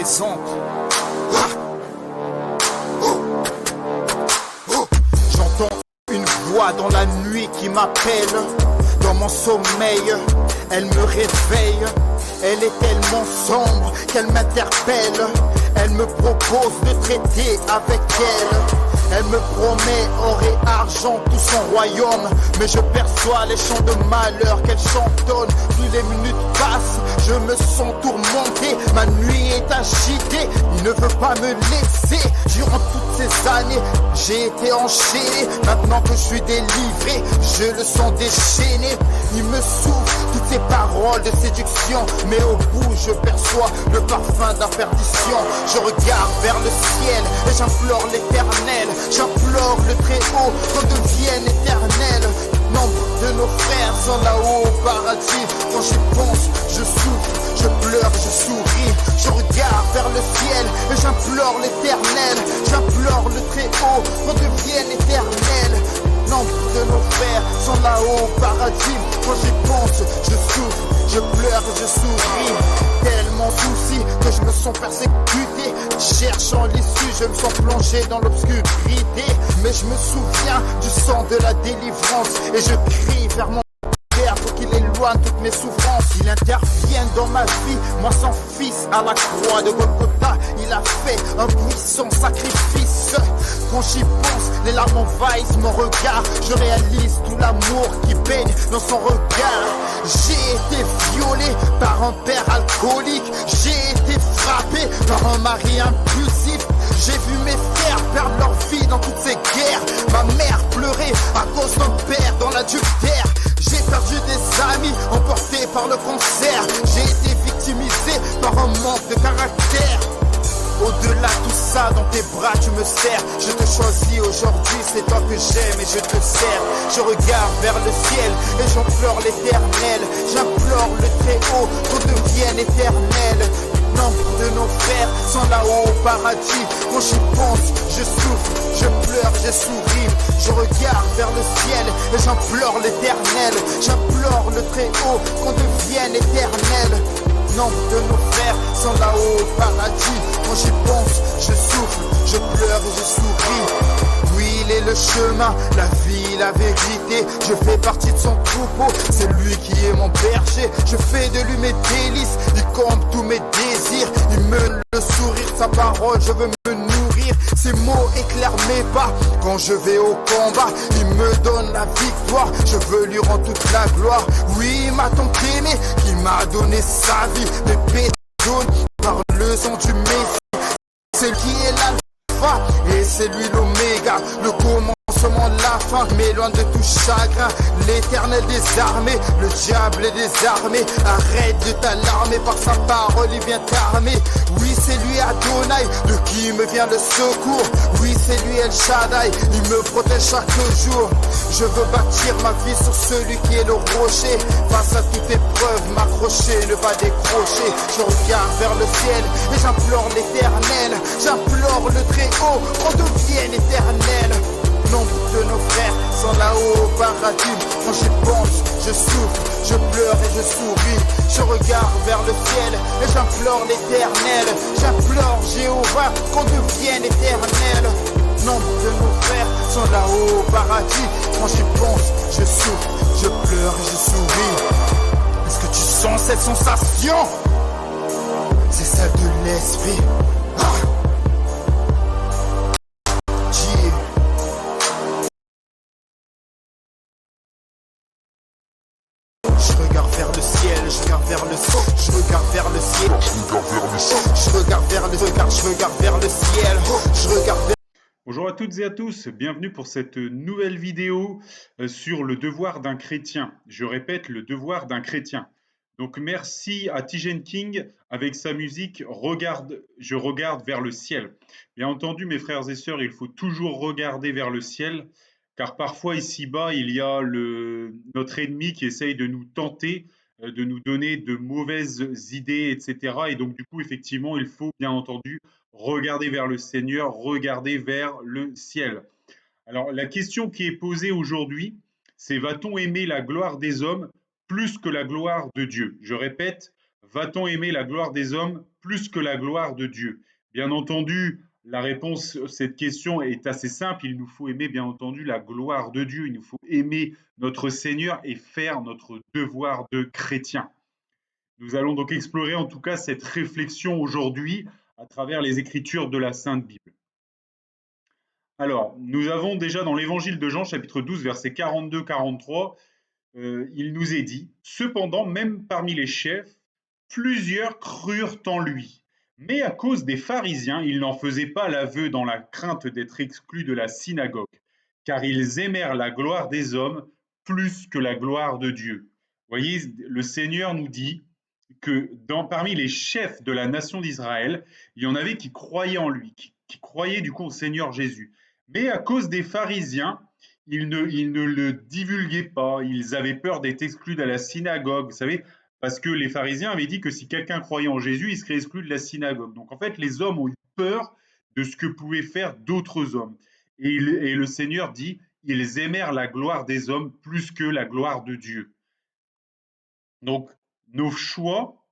présente. J'entends une voix dans la nuit qui m'appelle. Dans mon sommeil, elle me réveille. Elle est tellement sombre qu'elle m'interpelle. Elle me propose de traiter avec elle. Elle me promet or et argent, tout son royaume. Mais je perçois les chants de malheur qu'elle chantonne. Plus les minutes passent, je me sens tourmenté. Ma nuit est agitée, il ne veut pas me laisser. Durant toutes ces années, j'ai été enchaîné. Maintenant que je suis délivré, je le sens déchaîné. Il me souffle toutes ces paroles de séduction. Mais au bout, je perçois le parfum de la perdition. Je regarde vers le ciel et j'implore l'éternel. J'implore le Très-Haut qu'on devienne éternel. Nombre de nos frères sont là-haut au paradis. Quand j'y pense, je souffre, je pleure, je souris. Je regarde vers le ciel et j'implore l'éternel. J'implore le Très-Haut qu'on devienne éternel. Nombre de nos frères sont là-haut au paradis. Quand j'y pense, je souffre, je pleure et je souris. Tellement souci que je me sens persécuté. Cherchant l'issue, je me sens plongé dans l'obscurité. Mais je me souviens du sang de la délivrance. Et je crie vers mon Père pour qu'il éloigne toutes mes souffrances. Il intervienne dans ma vie, moi son fils à la croix de Golgotha. Il a fait un puissant sacrifice. Quand j'y pense, les larmes envahissent mon regard. Je réalise tout l'amour qui baigne dans son regard. J'ai été violé par un père alcoolique. J'ai été frappé par un mari impulsif. J'ai vu mes frères perdre leur vie dans toutes ces guerres. Ma mère pleurait à cause d'un père dans l'adultère. J'ai perdu des amis emportés par le cancer. J'ai été victimisé par un manque de caractère. Au-delà de tout ça, dans tes bras tu me serres. Je te choisis aujourd'hui, c'est toi que j'aime et je te sers. Je regarde vers le ciel et j'implore l'éternel. J'implore le Très-Haut qu'on devienne éternel. Nombre de nos frères sont là-haut au paradis. Quand j'y pense, je souffre, je pleure, je souris. Je regarde vers le ciel et j'implore l'éternel. J'implore le Très-Haut qu'on devienne éternel. Nombre de nos frères sont là-haut au paradis. Quand j'y pense, je souffle, je pleure et je souris. Oui, il est le chemin, la vie, la vérité. Je fais partie de son troupeau, c'est lui qui est mon berger. Je fais de lui mes délices, il comble tous mes désirs. Il me donne le sourire, sa parole, je veux me nourrir. Ses mots éclairent mes pas quand je vais au combat. Il me donne la victoire, je veux lui rendre toute la gloire. Oui, il m'a tant aimé qu'il m'a donné sa vie. Mes pédales par le son du Messie. C'est lui qui est l'alpha et c'est lui l'oméga. Le commencement de la fin m'éloigne de tout chagrin. L'éternel des armées, le diable est désarmé. Arrête de t'alarmer, par sa parole il vient t'armer. Oui, c'est lui Adonai, de qui me vient le secours. Oui, c'est lui El Shaddai, il me protège chaque jour. Je veux bâtir ma vie sur celui qui est le rocher. Face à toute épreuve, m'accrocher, ne pas décrocher. Je regarde vers le ciel et j'implore l'éternel. J'implore le Très-Haut qu'on devienne éternel. Nombre de nos frères sont là-haut au paradis. Quand j'y pense, je souffre, je pleure et je souris. Je regarde vers le ciel et j'implore l'éternel. J'implore Jéhovah qu'on devienne éternel. Nombre de nos frères sont là-haut au paradis. Quand j'y pense, je souffre, je pleure et je souris. Est-ce que tu sens cette sensation? C'est celle de l'esprit. Je regarde vers le ciel, je regarde vers le ciel, je regarde vers le ciel, je regarde vers le ciel, je regarde vers le ciel, je regarde vers... Bonjour à toutes et à tous, bienvenue pour cette nouvelle vidéo sur le devoir d'un chrétien. Je répète, le devoir d'un chrétien. Donc merci à Tijen King avec sa musique Je regarde vers le ciel. Bien entendu mes frères et sœurs, il faut toujours regarder vers le ciel, car parfois ici-bas, il y a notre ennemi qui essaye de nous tenter, de nous donner de mauvaises idées, etc. Et donc du coup, effectivement, il faut bien entendu regarder vers le Seigneur, regarder vers le ciel. Alors la question qui est posée aujourd'hui, c'est va-t-on aimer la gloire des hommes plus que la gloire de Dieu? Je répète, va-t-on aimer la gloire des hommes plus que la gloire de Dieu? Bien entendu, la réponse à cette question est assez simple. Il nous faut aimer, bien entendu, la gloire de Dieu. Il nous faut aimer notre Seigneur et faire notre devoir de chrétien. Nous allons donc explorer en tout cas cette réflexion aujourd'hui à travers les écritures de la Sainte Bible. Alors, nous avons déjà dans l'évangile de Jean, chapitre 12, versets 42-43, il nous est dit, cependant, même parmi les chefs, plusieurs crurent en lui. Mais à cause des pharisiens, ils n'en faisaient pas l'aveu dans la crainte d'être exclus de la synagogue, car ils aimèrent la gloire des hommes plus que la gloire de Dieu. Vous voyez, le Seigneur nous dit que parmi les chefs de la nation d'Israël, il y en avait qui croyaient en lui, qui croyaient du coup au Seigneur Jésus. Mais à cause des pharisiens, ils ne le divulguaient pas, ils avaient peur d'être exclus de la synagogue, vous savez, parce que les pharisiens avaient dit que si quelqu'un croyait en Jésus, il serait exclu de la synagogue. Donc en fait, les hommes ont eu peur de ce que pouvaient faire d'autres hommes. Et le Seigneur dit, ils aimèrent la gloire des hommes plus que la gloire de Dieu. Donc nos choix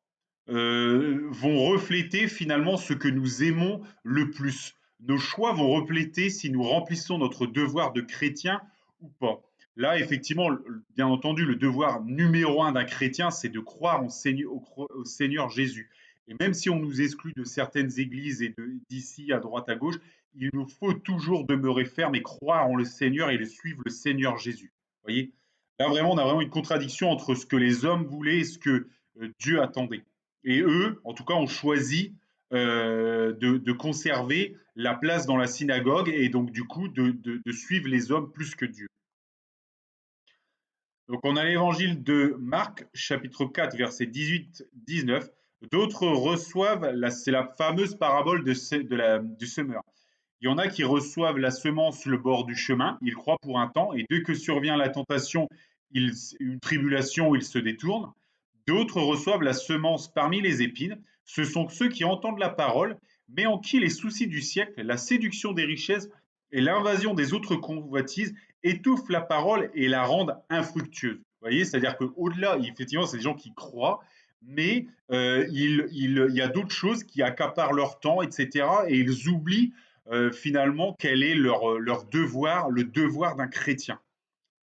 vont refléter finalement ce que nous aimons le plus. Nos choix vont refléter si nous remplissons notre devoir de chrétien ou pas. Là, effectivement, bien entendu, le devoir numéro 1 d'un chrétien, c'est de croire au Seigneur Jésus. Et même si on nous exclut de certaines églises et d'ici à droite à gauche, il nous faut toujours demeurer ferme et croire en le Seigneur et suivre le Seigneur Jésus. Vous voyez? Là, vraiment, on a vraiment une contradiction entre ce que les hommes voulaient et ce que Dieu attendait. Et eux, en tout cas, ont choisi de conserver la place dans la synagogue et donc du coup de suivre les hommes plus que Dieu. Donc on a l'évangile de Marc, chapitre 4, versets 18-19. D'autres reçoivent, c'est la fameuse parabole du semeur. Il y en a qui reçoivent la semence sur le bord du chemin, ils croient pour un temps, et dès que survient la tentation, une tribulation, ils se détournent. D'autres reçoivent la semence parmi les épines. Ce sont ceux qui entendent la parole, mais en qui les soucis du siècle, la séduction des richesses et l'invasion des autres convoitises étouffent la parole et la rendent infructueuse. Vous voyez, c'est-à-dire qu'au-delà, effectivement, c'est des gens qui croient, mais il y a d'autres choses qui accaparent leur temps, etc. Et ils oublient finalement quel est leur devoir, le devoir d'un chrétien.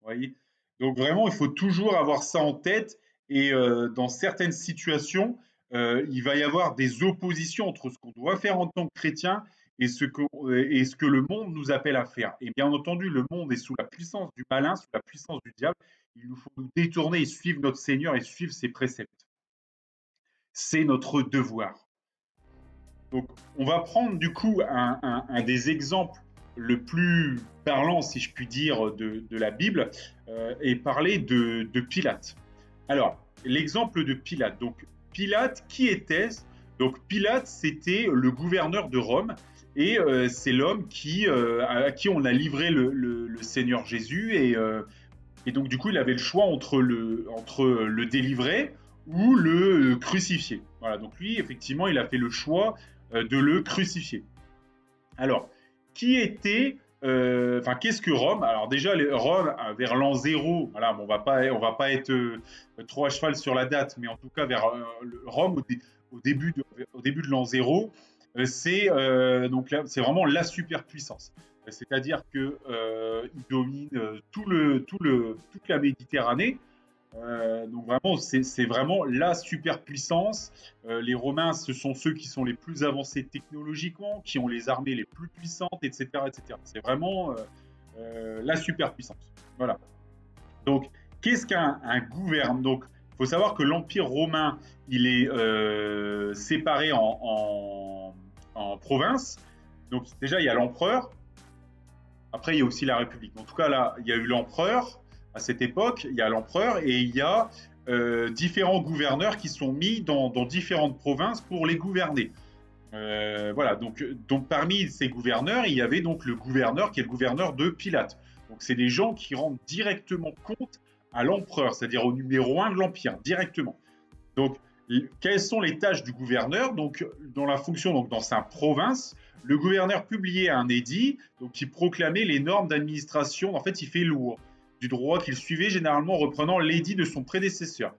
Vous voyez, donc vraiment, il faut toujours avoir ça en tête. Et dans certaines situations, il va y avoir des oppositions entre ce qu'on doit faire en tant que chrétien et ce que le monde nous appelle à faire. Et bien entendu, le monde est sous la puissance du malin, sous la puissance du diable. Il nous faut nous détourner et suivre notre Seigneur et suivre ses préceptes. C'est notre devoir. Donc, on va prendre du coup un des exemples le plus parlant, si je puis dire, de la Bible et parler de Pilate. Alors, l'exemple de Pilate. Donc, Pilate, qui était-ce? Donc, Pilate, c'était le gouverneur de Rome et c'est l'homme à qui on a livré le Seigneur Jésus et donc, du coup, il avait le choix entre le délivrer ou le crucifier. Voilà, donc lui, effectivement, il a fait le choix de le crucifier. Alors, qu'est-ce que Rome? Alors déjà, Rome, vers l'an 0, voilà, bon, on va pas être trop à cheval sur la date, mais en tout cas, vers Rome, au début de l'an 0, c'est vraiment la superpuissance. C'est-à-dire qu'il domine toute la Méditerranée. Donc vraiment, c'est vraiment la superpuissance. Les Romains, ce sont ceux qui sont les plus avancés technologiquement, qui ont les armées les plus puissantes, etc. etc. C'est vraiment la superpuissance. Voilà. Donc, qu'est-ce qu'un gouverne? Donc, il faut savoir que l'Empire romain, il est séparé en provinces. Donc, déjà, il y a l'empereur. Après, il y a aussi la République. En tout cas, là, il y a eu l'empereur. À cette époque, il y a l'empereur et il y a différents gouverneurs qui sont mis dans différentes provinces pour les gouverner. Voilà, donc parmi ces gouverneurs, il y avait donc le gouverneur qui est le gouverneur de Pilate. Donc c'est des gens qui rendent directement compte à l'empereur, c'est-à-dire au numéro 1 de l'Empire, directement. Donc, quelles sont les tâches du gouverneur? Donc, dans la fonction, donc dans sa province, le gouverneur publiait un édit donc, qui proclamait les normes d'administration. En fait, il fait loi du droit qu'il suivait, généralement reprenant l'édit de son prédécesseur.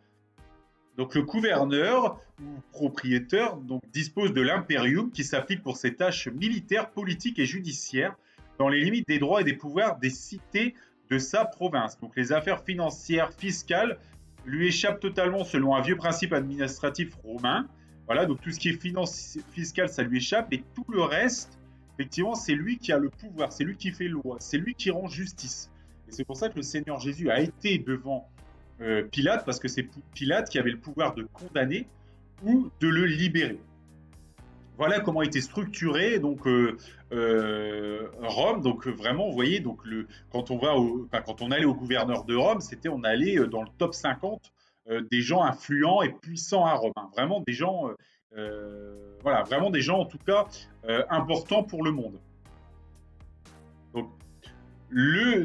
Donc le gouverneur ou propriétaire donc, dispose de l'impérium qui s'applique pour ses tâches militaires, politiques et judiciaires dans les limites des droits et des pouvoirs des cités de sa province. Donc les affaires financières, fiscales lui échappent totalement selon un vieux principe administratif romain. Voilà, donc tout ce qui est fiscal, ça lui échappe et tout le reste, effectivement, c'est lui qui a le pouvoir, c'est lui qui fait loi, c'est lui qui rend justice. Et c'est pour ça que le Seigneur Jésus a été devant Pilate, parce que c'est Pilate qui avait le pouvoir de condamner ou de le libérer. Voilà comment était structuré donc Rome. Donc vraiment, vous voyez, donc quand on allait au gouverneur de Rome, on allait dans le top 50 des gens influents et puissants à Rome. Hein. Vraiment des gens, voilà, vraiment des gens en tout cas importants pour le monde.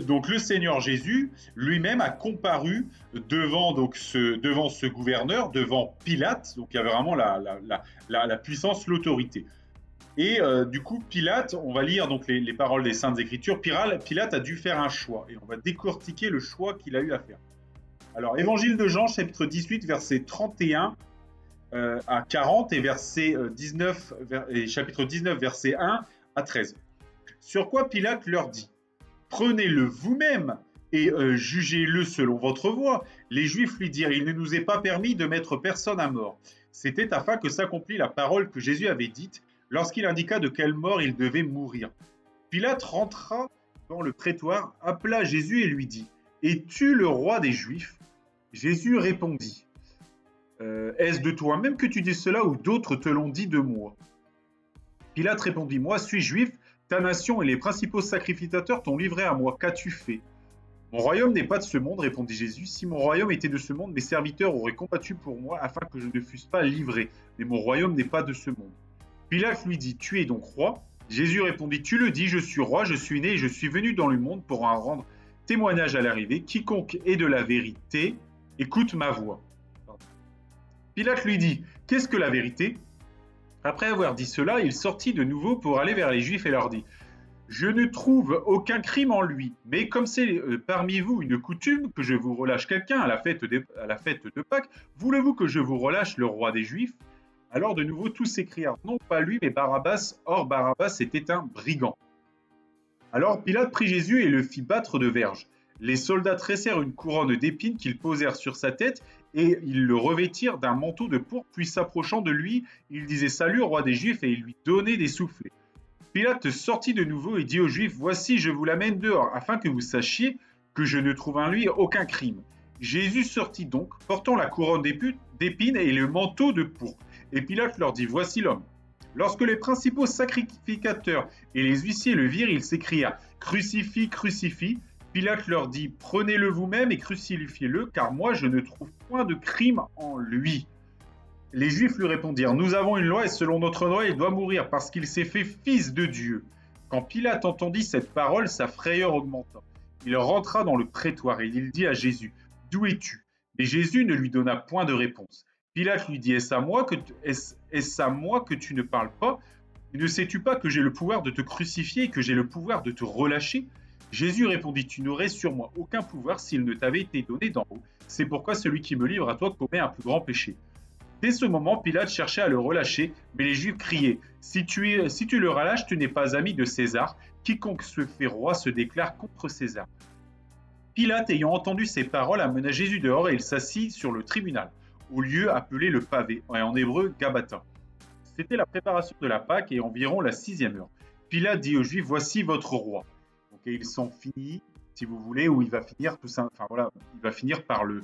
Donc le Seigneur Jésus lui-même a comparu devant ce gouverneur, devant Pilate, donc il y avait vraiment la puissance, l'autorité. Et du coup, Pilate, on va lire donc les paroles des Saintes Écritures, Pilate a dû faire un choix, et on va décortiquer le choix qu'il a eu à faire. Alors, Évangile de Jean, chapitre 18, versets 31 à 40, et chapitre 19, versets 1 à 13. Sur quoi Pilate leur dit: prenez-le vous-même et jugez-le selon votre voie. Les Juifs lui dirent: il ne nous est pas permis de mettre personne à mort. C'était afin que s'accomplisse la parole que Jésus avait dite lorsqu'il indiqua de quelle mort il devait mourir. Pilate rentra dans le prétoire, appela Jésus et lui dit: es-tu le roi des Juifs? Jésus répondit: est-ce de toi-même que tu dis cela, ou d'autres te l'ont dit de moi? Pilate répondit: moi suis juif. Ta nation et les principaux sacrificateurs t'ont livré à moi. Qu'as-tu fait? Mon royaume n'est pas de ce monde, répondit Jésus. Si mon royaume était de ce monde, mes serviteurs auraient combattu pour moi afin que je ne fusse pas livré. Mais mon royaume n'est pas de ce monde. Pilate lui dit: tu es donc roi? Jésus répondit: tu le dis, je suis roi, je suis né et je suis venu dans le monde pour en rendre témoignage à l'arrivée. Quiconque est de la vérité, écoute ma voix. Pilate lui dit: qu'est-ce que la vérité? Après avoir dit cela, il sortit de nouveau pour aller vers les Juifs et leur dit: je ne trouve aucun crime en lui, mais comme c'est parmi vous une coutume que je vous relâche quelqu'un à la fête de Pâques, voulez-vous que je vous relâche le roi des Juifs? Alors de nouveau tous s'écrièrent: non pas lui, mais Barabbas. Or Barabbas était un brigand. Alors Pilate prit Jésus et le fit battre de verges. Les soldats tressèrent une couronne d'épines qu'ils posèrent sur sa tête, et ils le revêtirent d'un manteau de pourpre, puis s'approchant de lui, il disait: salut, roi des Juifs, et il lui donnait des soufflets. Pilate sortit de nouveau et dit aux Juifs: voici, je vous l'amène dehors, afin que vous sachiez que je ne trouve en lui aucun crime. Jésus sortit donc, portant la couronne d'épines et le manteau de pourpre. Et Pilate leur dit: voici l'homme. Lorsque les principaux sacrificateurs et les huissiers le virent, ils s'écrièrent: crucifie, crucifie. Pilate leur dit: prenez-le vous-même et crucifiez-le, car moi je ne trouve point de crime en lui. Les Juifs lui répondirent: nous avons une loi, et selon notre loi il doit mourir, parce qu'il s'est fait fils de Dieu. Quand Pilate entendit cette parole, sa frayeur augmenta. Il rentra dans le prétoire et il dit à Jésus: d'où es-tu? Mais Jésus ne lui donna point de réponse. Pilate lui dit: est-ce à moi que tu ne parles pas? Ne sais-tu pas que j'ai le pouvoir de te crucifier et que j'ai le pouvoir de te relâcher? Jésus répondit: tu n'aurais sur moi aucun pouvoir s'il ne t'avait été donné d'en haut. C'est pourquoi celui qui me livre à toi commet un plus grand péché. Dès ce moment, Pilate cherchait à le relâcher, mais les Juifs criaient: si tu le relâches, tu n'es pas ami de César. Quiconque se fait roi se déclare contre César. Pilate, ayant entendu ces paroles, amena Jésus dehors et il s'assit sur le tribunal, au lieu appelé le pavé, et en hébreu Gabbatha. C'était la préparation de la Pâque et environ la 6e heure. Pilate dit aux Juifs: voici votre roi. Donc, et ils sont finis, si vous voulez, où il va finir tout ça. Enfin voilà, il va finir par le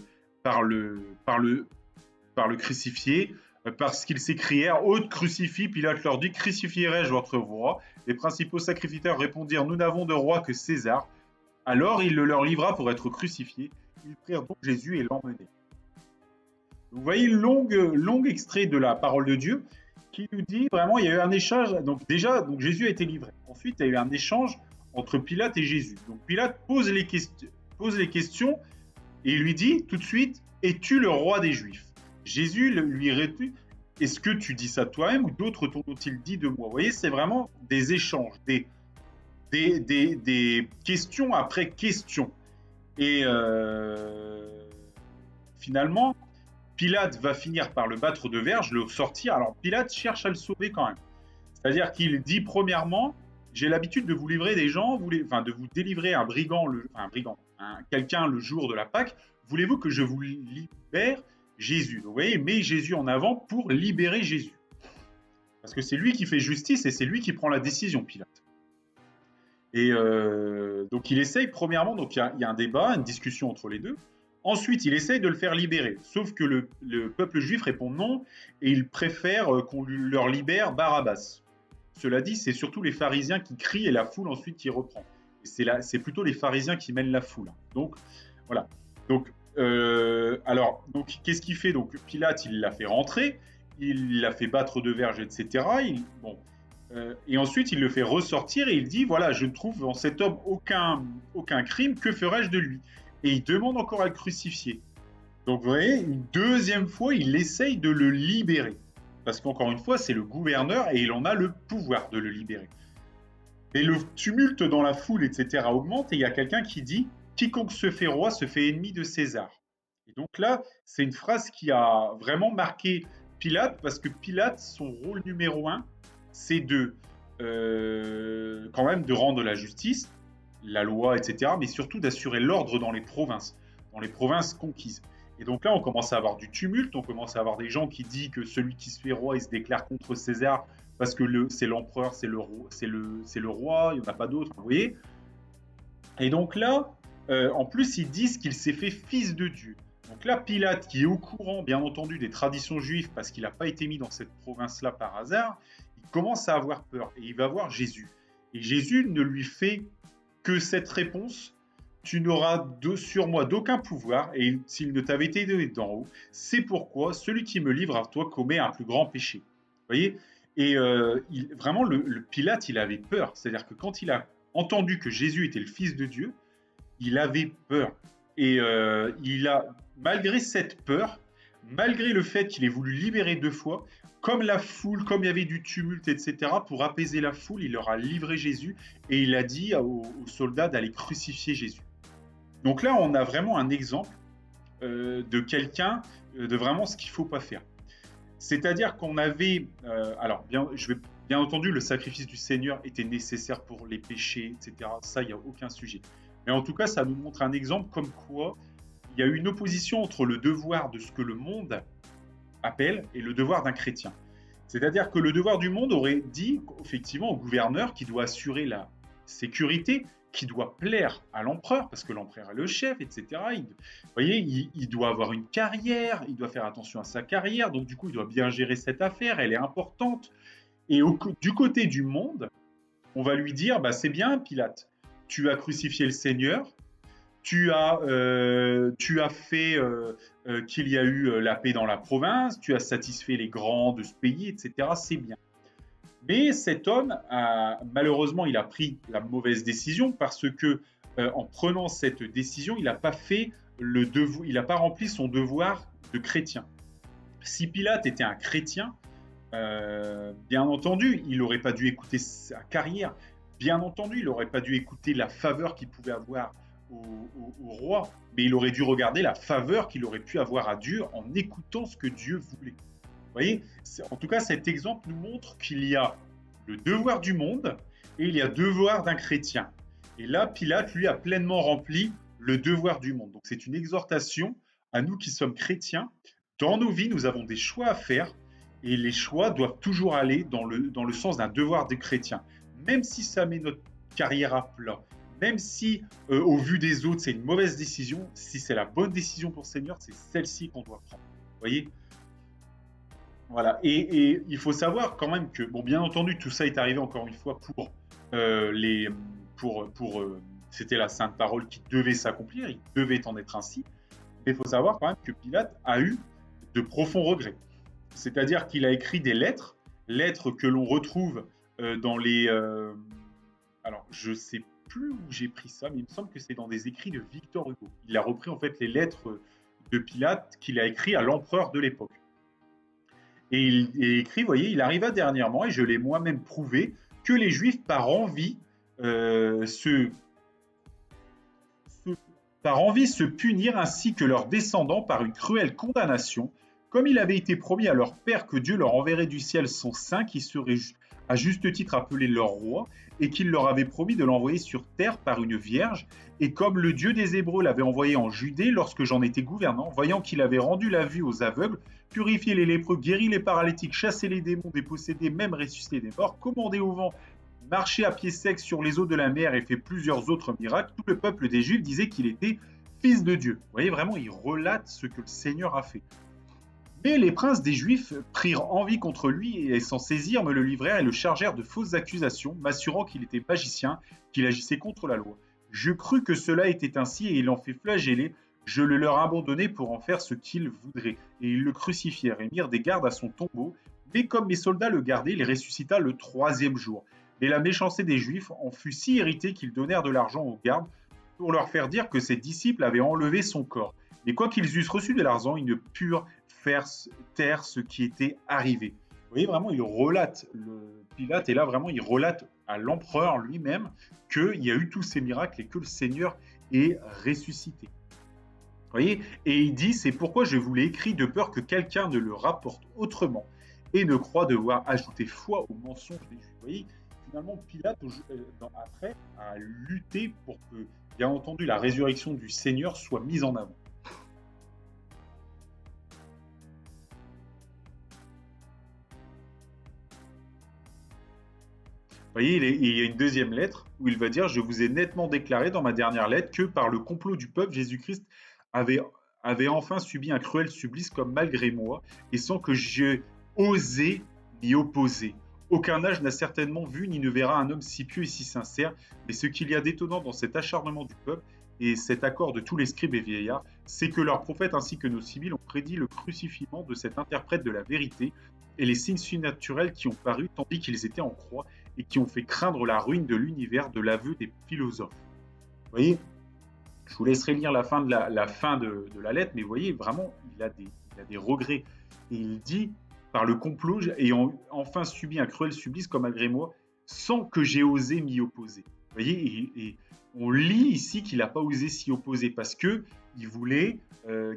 crucifier, parce qu'ils s'écrièrent: ôte, crucifie. Pilate leur dit: crucifierai-je votre roi? Les principaux sacrificateurs répondirent: nous n'avons de roi que César. Alors il le leur livra pour être crucifié. Ils prirent donc Jésus et l'emmenèrent. Vous voyez, long extrait de la parole de Dieu qui nous dit vraiment il y a eu un échange. Donc Jésus a été livré. Ensuite, il y a eu un échange entre Pilate et Jésus. Donc Pilate pose les questions et il lui dit tout de suite: es-tu le roi des Juifs? Jésus lui répond: est-ce que tu dis ça toi-même, ou d'autres t'ont-ils dit de moi? Vous voyez, c'est vraiment des échanges, des questions après questions. Et finalement, Pilate va finir par le battre de verge, le sortir. Alors Pilate cherche à le sauver quand même. C'est-à-dire qu'il dit premièrement, j'ai l'habitude de vous livrer des gens, de vous délivrer un brigand, quelqu'un le jour de la Pâque. Voulez-vous que je vous libère Jésus? Vous voyez, met Jésus en avant pour libérer Jésus. Parce que c'est lui qui fait justice et c'est lui qui prend la décision, Pilate. Et donc il essaye premièrement, donc il y a un débat, une discussion entre les deux. Ensuite, il essaye de le faire libérer. Sauf que le peuple juif répond non et il préfère qu'on leur libère Barabbas. Cela dit, c'est surtout les pharisiens qui crient et la foule ensuite qui reprend. C'est plutôt les pharisiens qui mènent la foule. Donc, voilà. Donc, qu'est-ce qu'il fait? Donc, Pilate, il l'a fait rentrer, il l'a fait battre de verge, etc. Et ensuite, il le fait ressortir et il dit, voilà, je ne trouve en cet homme aucun crime, que ferais-je de lui? Et il demande encore à le crucifier. Donc, vous voyez, une deuxième fois, il essaye de le libérer. Parce qu'encore une fois, c'est le gouverneur et il en a le pouvoir de le libérer. Et le tumulte dans la foule, etc., augmente et il y a quelqu'un qui dit « Quiconque se fait roi se fait ennemi de César ». Et donc là, c'est une phrase qui a vraiment marqué Pilate, parce que Pilate, son rôle numéro 1, c'est quand même de rendre la justice, la loi, etc., mais surtout d'assurer l'ordre dans les provinces conquises. Et donc là, on commence à avoir du tumulte, on commence à avoir des gens qui disent que celui qui se fait roi, il se déclare contre César parce que c'est l'empereur, c'est le roi, il n'y en a pas d'autre, vous voyez. Et donc là, en plus, ils disent qu'il s'est fait fils de Dieu. Donc là, Pilate, qui est au courant, bien entendu, des traditions juives, parce qu'il n'a pas été mis dans cette province-là par hasard, il commence à avoir peur et il va voir Jésus. Et Jésus ne lui fait que cette réponse: tu n'auras sur moi d'aucun pouvoir, et s'il ne t'avait été donné d'en haut, c'est pourquoi celui qui me livre à toi commet un plus grand péché. Vous voyez? Et vraiment, le Pilate, il avait peur. C'est-à-dire que quand il a entendu que Jésus était le Fils de Dieu, il avait peur. Et malgré cette peur, malgré le fait qu'il ait voulu libérer 2 fois, comme la foule, comme il y avait du tumulte, etc., pour apaiser la foule, il leur a livré Jésus et il a dit aux soldats d'aller crucifier Jésus. Donc là, on a vraiment un exemple de quelqu'un, de vraiment ce qu'il ne faut pas faire. C'est-à-dire qu'on avait... bien entendu, le sacrifice du Seigneur était nécessaire pour les péchés, etc. Ça, il n'y a aucun sujet. Mais en tout cas, ça nous montre un exemple comme quoi il y a une opposition entre le devoir de ce que le monde appelle et le devoir d'un chrétien. C'est-à-dire que le devoir du monde aurait dit, effectivement, au gouverneur qui doit assurer la sécurité, qui doit plaire à l'empereur, parce que l'empereur est le chef, etc. Vous voyez, il doit avoir une carrière, il doit faire attention à sa carrière, donc du coup, il doit bien gérer cette affaire, elle est importante. Et du côté du monde, on va lui dire, c'est bien, Pilate, tu as crucifié le Seigneur, tu as fait qu'il y a eu la paix dans la province, tu as satisfait les grands de ce pays, etc. C'est bien. Mais cet homme, malheureusement, il a pris la mauvaise décision parce que, en prenant cette décision, il n'a pas rempli son devoir de chrétien. Si Pilate était un chrétien, bien entendu, il n'aurait pas dû écouter sa carrière. Bien entendu, il n'aurait pas dû écouter la faveur qu'il pouvait avoir au roi, mais il aurait dû regarder la faveur qu'il aurait pu avoir à Dieu en écoutant ce que Dieu voulait. Vous voyez, en tout cas, cet exemple nous montre qu'il y a le devoir du monde et il y a le devoir d'un chrétien. Et là, Pilate, lui, a pleinement rempli le devoir du monde. Donc, c'est une exhortation à nous qui sommes chrétiens. Dans nos vies, nous avons des choix à faire et les choix doivent toujours aller dans le sens d'un devoir de chrétien. Même si ça met notre carrière à plat, même si, au vu des autres, c'est une mauvaise décision, si c'est la bonne décision pour le Seigneur, c'est celle-ci qu'on doit prendre. Vous voyez ? Voilà. Et il faut savoir quand même que, bien entendu, tout ça est arrivé encore une fois c'était la sainte parole qui devait s'accomplir, il devait en être ainsi. Mais il faut savoir quand même que Pilate a eu de profonds regrets. C'est-à-dire qu'il a écrit des lettres que l'on retrouve dans les... alors, je ne sais plus où j'ai pris ça, mais il me semble que c'est dans des écrits de Victor Hugo. Il a repris en fait les lettres de Pilate qu'il a écrites à l'empereur de l'époque. Et il écrit, vous voyez, il arriva dernièrement, et je l'ai moi-même prouvé, que les Juifs, par envie, se punir, ainsi que leurs descendants par une cruelle condamnation, Comme il avait été promis à leur père que Dieu leur enverrait du ciel son saint, qui serait à juste titre appelé leur roi, et qu'il leur avait promis de l'envoyer sur terre par une vierge, et comme le Dieu des Hébreux l'avait envoyé en Judée lorsque j'en étais gouvernant, voyant qu'il avait rendu la vue aux aveugles, purifié les lépreux, guéri les paralytiques, chassé les démons, dépossédé, même ressuscité des morts, commandé au vent, marché à pied sec sur les eaux de la mer et fait plusieurs autres miracles, tout le peuple des Juifs disait qu'il était fils de Dieu. Vous voyez, vraiment, il relate ce que le Seigneur a fait. Mais les princes des Juifs prirent envie contre lui et s'en saisirent, me le livrèrent et le chargèrent de fausses accusations, m'assurant qu'il était magicien, qu'il agissait contre la loi. Je crus que cela était ainsi et il en fait flageller. Je le leur abandonnai pour en faire ce qu'ils voudraient. Et ils le crucifièrent et mirent des gardes à son tombeau. Mais comme mes soldats le gardaient, il ressuscita le 3e jour. Mais la méchanceté des Juifs en fut si irritée qu'ils donnèrent de l'argent aux gardes pour leur faire dire que ses disciples avaient enlevé son corps. Mais quoi qu'ils eussent reçu de l'argent, ils ne purent faire taire ce qui était arrivé. Vous voyez, vraiment, il relate, Pilate, et là, vraiment, il relate à l'empereur lui-même qu'il y a eu tous ces miracles et que le Seigneur est ressuscité. Vous voyez, et il dit, c'est pourquoi je vous l'ai écrit de peur que quelqu'un ne le rapporte autrement et ne croit devoir ajouter foi au mensonge des Juifs. Vous voyez, finalement, Pilate, après, a lutté pour que, bien entendu, la résurrection du Seigneur soit mise en avant. Vous voyez, il y a une deuxième lettre où il va dire « Je vous ai nettement déclaré dans ma dernière lettre que par le complot du peuple, Jésus-Christ avait enfin subi un cruel supplice comme malgré moi et sans que j'aie osé m'y opposer. Aucun âge n'a certainement vu ni ne verra un homme si pieux et si sincère, mais ce qu'il y a d'étonnant dans cet acharnement du peuple et cet accord de tous les scribes et vieillards, c'est que leurs prophètes ainsi que nos civils ont prédit le crucifiement de cet interprète de la vérité et les signes surnaturels qui ont paru tandis qu'ils étaient en croix et qui ont fait craindre la ruine de l'univers de l'aveu des philosophes. » Vous voyez, je vous laisserai lire la fin de la lettre, mais vous voyez, vraiment, il a des regrets. Et il dit, par le complot, ayant enfin subi un cruel supplice comme malgré moi, sans que j'aie osé m'y opposer. Vous voyez, et on lit ici qu'il n'a pas osé s'y opposer parce qu'il voulait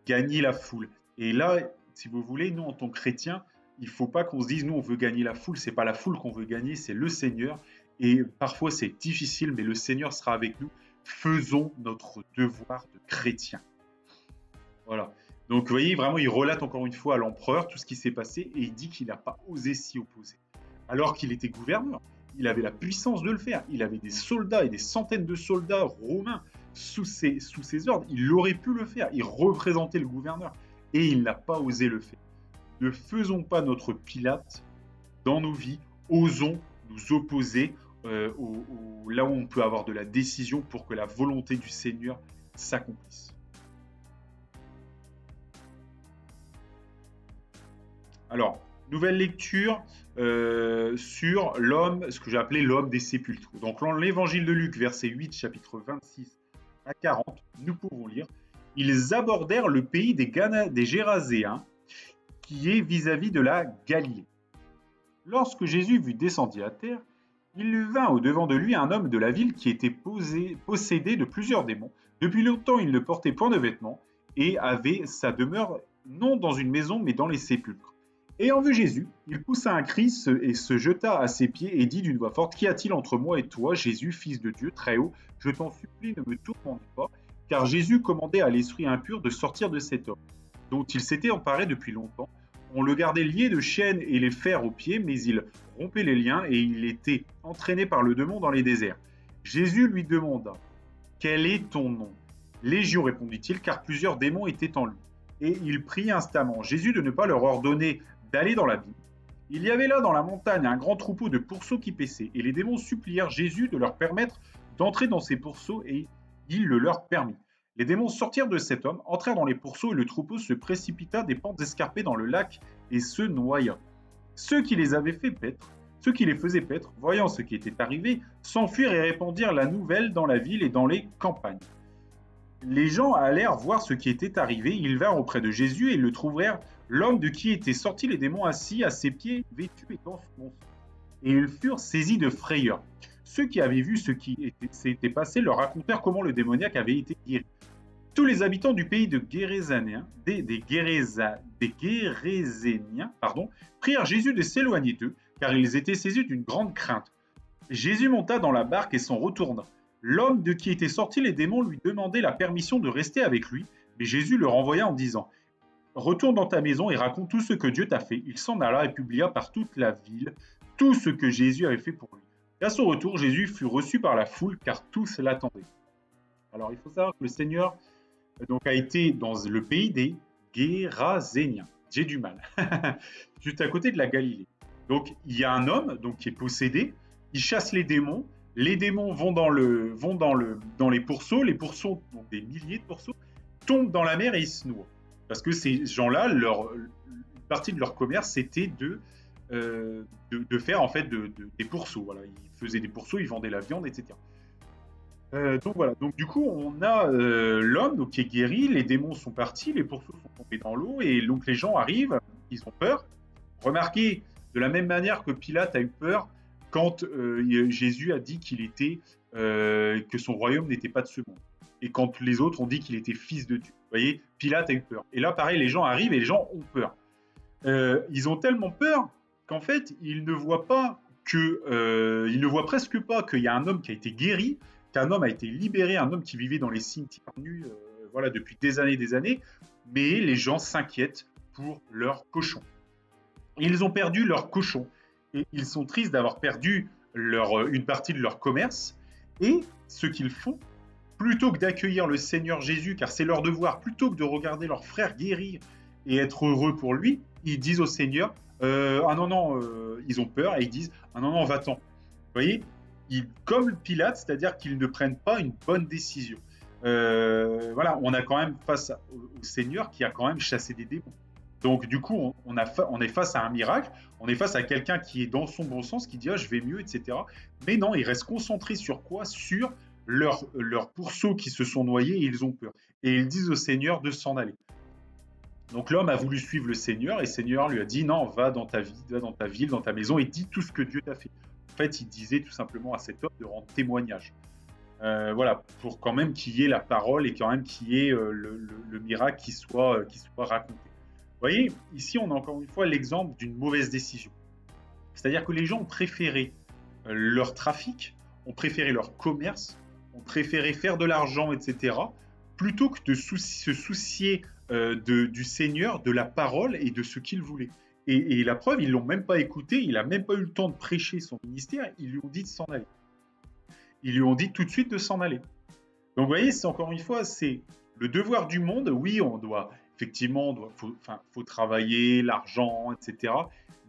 gagner la foule. Et là, si vous voulez, nous, en tant que chrétiens, il ne faut pas qu'on se dise, nous, on veut gagner la foule. Ce n'est pas la foule qu'on veut gagner, c'est le Seigneur. Et parfois, c'est difficile, mais le Seigneur sera avec nous. Faisons notre devoir de chrétien. Voilà. Donc, vous voyez, vraiment, il relate encore une fois à l'empereur tout ce qui s'est passé et il dit qu'il n'a pas osé s'y opposer. Alors qu'il était gouverneur, il avait la puissance de le faire. Il avait des soldats et des centaines de soldats romains sous ses ordres. Il aurait pu le faire. Il représentait le gouverneur et il n'a pas osé le faire. Ne faisons pas notre Pilate dans nos vies. Osons nous opposer là où on peut avoir de la décision pour que la volonté du Seigneur s'accomplisse. Alors, nouvelle lecture sur l'homme, ce que j'ai appelé l'homme des sépulcres. Donc, dans l'évangile de Luc, verset 8, chapitre 26 à 40, nous pouvons lire « Ils abordèrent le pays des Géraséens, qui est vis-à-vis de la Galilée. Lorsque Jésus vut descendre à terre, il vint au-devant de lui un homme de la ville qui était possédé de plusieurs démons. Depuis longtemps, il ne portait point de vêtements et avait sa demeure non dans une maison, mais dans les sépulcres. Ayant vu Jésus, il poussa un cri et se jeta à ses pieds et dit d'une voix forte « Qu'y a-t-il entre moi et toi, Jésus, fils de Dieu, très haut? Je t'en supplie, ne me tourmente pas. » Car Jésus commandait à l'esprit impur de sortir de cet homme, dont il s'était emparé depuis longtemps. On le gardait lié de chaînes et les fers aux pieds, mais il rompait les liens et il était entraîné par le démon dans les déserts. Jésus lui demanda « Quel est ton nom ?» Légion, répondit-il, car plusieurs démons étaient en lui. Et il prie instamment Jésus de ne pas leur ordonner d'aller dans la ville. Il y avait là dans la montagne un grand troupeau de pourceaux qui paissaient, et les démons supplièrent Jésus de leur permettre d'entrer dans ces pourceaux, et il le leur permit. Les démons sortirent de cet homme, entrèrent dans les pourceaux, et le troupeau se précipita des pentes escarpées dans le lac et se noya. Ceux qui les faisaient paître, voyant ce qui était arrivé, s'enfuirent et répandirent la nouvelle dans la ville et dans les campagnes. Les gens allèrent voir ce qui était arrivé, ils vinrent auprès de Jésus et le trouvèrent, l'homme de qui étaient sortis les démons assis à ses pieds, vêtu et dans son sang. Et ils furent saisis de frayeur. Ceux qui avaient vu ce qui s'était passé leur racontèrent comment le démoniaque avait été guéri. Tous les habitants du pays de Géréséniens, des Géréséniens, pardon, prièrent Jésus de s'éloigner d'eux, car ils étaient saisis d'une grande crainte. Jésus monta dans la barque et s'en retourna. L'homme de qui étaient sortis les démons lui demandait la permission de rester avec lui, mais Jésus le renvoya en disant « Retourne dans ta maison et raconte tout ce que Dieu t'a fait. » Il s'en alla et publia par toute la ville tout ce que Jésus avait fait pour lui. Et à son retour, Jésus fut reçu par la foule, car tous l'attendaient. Alors, il faut savoir que le Seigneur donc, a été dans le pays des Géraséniens. J'ai du mal. Juste à côté de la Galilée. Donc, il y a un homme donc, qui est possédé. Il chasse les démons vont dans les pourceaux, donc des milliers de pourceaux, tombent dans la mer et ils se noient. Parce que ces gens-là, une partie de leur commerce, c'était de faire en fait des pourceaux. Voilà. Ils faisaient des pourceaux, ils vendaient la viande, etc. Donc voilà, donc du coup on a l'homme donc, qui est guéri, les démons sont partis, les pourceaux sont tombés dans l'eau et donc les gens arrivent, ils ont peur. Remarquez, de la même manière que Pilate a eu peur quand Jésus a dit que son royaume n'était pas de ce monde. Et quand les autres ont dit qu'il était fils de Dieu. Vous voyez, Pilate a eu peur. Et là pareil, les gens arrivent et les gens ont peur. Ils ont tellement peur qu'en fait ils ne voient presque pas qu'il y a un homme qui a été guéri, qu'un homme a été libéré, un homme qui vivait dans les cimetières nus voilà, depuis des années, mais les gens s'inquiètent pour leurs cochons. Ils ont perdu leurs cochons et ils sont tristes d'avoir perdu une partie de leur commerce et ce qu'ils font, plutôt que d'accueillir le Seigneur Jésus, car c'est leur devoir, plutôt que de regarder leur frère guérir et être heureux pour lui, ils disent au Seigneur ils ont peur et ils disent ah non, va-t'en. Vous voyez, comme Pilate, c'est-à-dire qu'ils ne prennent pas une bonne décision. Voilà, on a quand même face au Seigneur qui a quand même chassé des démons. Donc du coup, on est face à un miracle, on est face à quelqu'un qui est dans son bon sens, qui dit ah, je vais mieux, etc. Mais non, ils restent concentrés sur quoi? Sur leurs pourceaux qui se sont noyés et ils ont peur. Et ils disent au Seigneur de s'en aller. Donc l'homme a voulu suivre le Seigneur et le Seigneur lui a dit non, va dans ta vie, va dans ta ville, dans ta maison et dis tout ce que Dieu t'a fait. En fait, il disait tout simplement à cet homme de rendre témoignage. Voilà, pour quand même qu'il y ait la parole et quand même qu'il y ait le miracle qui soit raconté. Vous voyez, ici, on a encore une fois l'exemple d'une mauvaise décision. C'est-à-dire que les gens ont préféré leur trafic, ont préféré leur commerce, ont préféré faire de l'argent, etc., plutôt que de se soucier du Seigneur, de la parole et de ce qu'il voulait. Et la preuve, ils ne l'ont même pas écouté, il n'a même pas eu le temps de prêcher son ministère, ils lui ont dit de s'en aller. Ils lui ont dit tout de suite de s'en aller. Donc vous voyez, c'est encore une fois, c'est le devoir du monde. Oui, on doit, effectivement, faut travailler, l'argent, etc.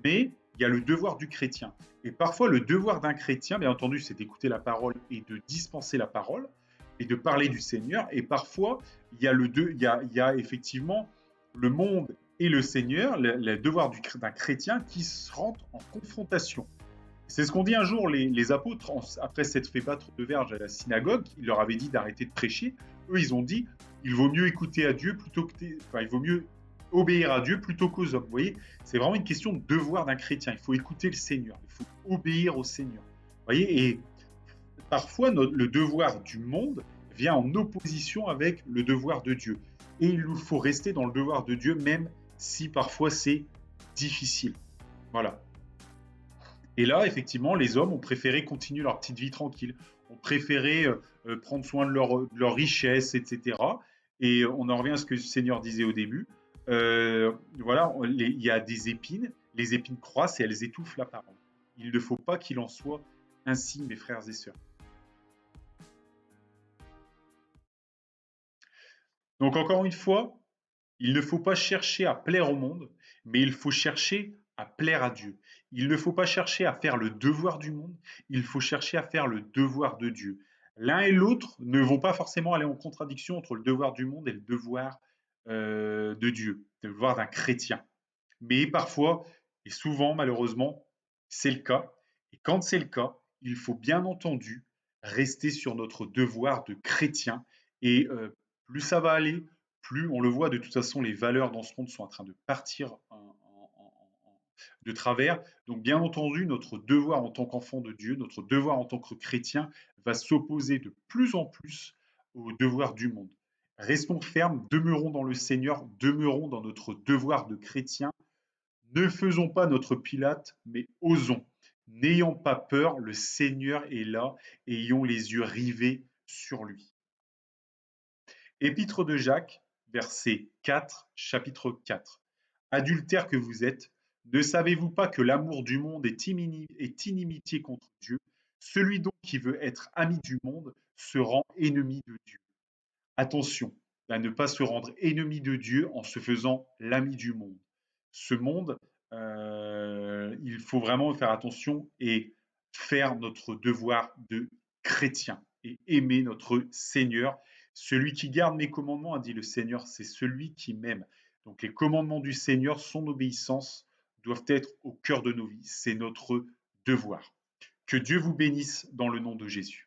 Mais il y a le devoir du chrétien. Et parfois, le devoir d'un chrétien, bien entendu, c'est d'écouter la parole et de dispenser la parole et de parler du Seigneur. Et parfois, il y a effectivement le monde et le Seigneur, le devoir d'un chrétien qui se rentrent en confrontation. C'est ce qu'ont dit un jour les apôtres après s'être fait battre de verge à la synagogue. Il leur avait dit d'arrêter de prêcher. Eux, ils ont dit il vaut mieux écouter à Dieu il vaut mieux obéir à Dieu plutôt qu'aux hommes. Vous voyez, c'est vraiment une question de devoir d'un chrétien. Il faut écouter le Seigneur, il faut obéir au Seigneur. Vous voyez, et parfois le devoir du monde vient en opposition avec le devoir de Dieu. Et il nous faut rester dans le devoir de Dieu, même si parfois c'est difficile. Voilà. Et là, effectivement, les hommes ont préféré continuer leur petite vie tranquille, ont préféré prendre soin de leur richesse, etc. Et on en revient à ce que le Seigneur disait au début. Voilà, il y a des épines, les épines croissent et elles étouffent la parole. Il ne faut pas qu'il en soit ainsi, mes frères et sœurs. Donc encore une fois, il ne faut pas chercher à plaire au monde, mais il faut chercher à plaire à Dieu. Il ne faut pas chercher à faire le devoir du monde, il faut chercher à faire le devoir de Dieu. L'un et l'autre ne vont pas forcément aller en contradiction entre le devoir du monde et le devoir de Dieu, le devoir d'un chrétien. Mais parfois, et souvent malheureusement, c'est le cas. Et quand c'est le cas, il faut bien entendu rester sur notre devoir de chrétien. Et plus ça va aller, plus on le voit, de toute façon, les valeurs dans ce monde sont en train de partir de travers. Donc, bien entendu, notre devoir en tant qu'enfant de Dieu, notre devoir en tant que chrétien va s'opposer de plus en plus au devoir du monde. Restons fermes, demeurons dans le Seigneur, demeurons dans notre devoir de chrétien. Ne faisons pas notre Pilate, mais osons. N'ayons pas peur, le Seigneur est là et ayons les yeux rivés sur lui. Épître de Jacques, verset 4, chapitre 4. Adultères que vous êtes, ne savez-vous pas que l'amour du monde est inimitié contre Dieu? Celui donc qui veut être ami du monde se rend ennemi de Dieu. Attention à ne pas se rendre ennemi de Dieu en se faisant l'ami du monde. Ce monde, il faut vraiment faire attention et faire notre devoir de chrétien et aimer notre Seigneur. Celui qui garde mes commandements, a dit le Seigneur, c'est celui qui m'aime. Donc les commandements du Seigneur, son obéissance, doivent être au cœur de nos vies. C'est notre devoir. Que Dieu vous bénisse dans le nom de Jésus.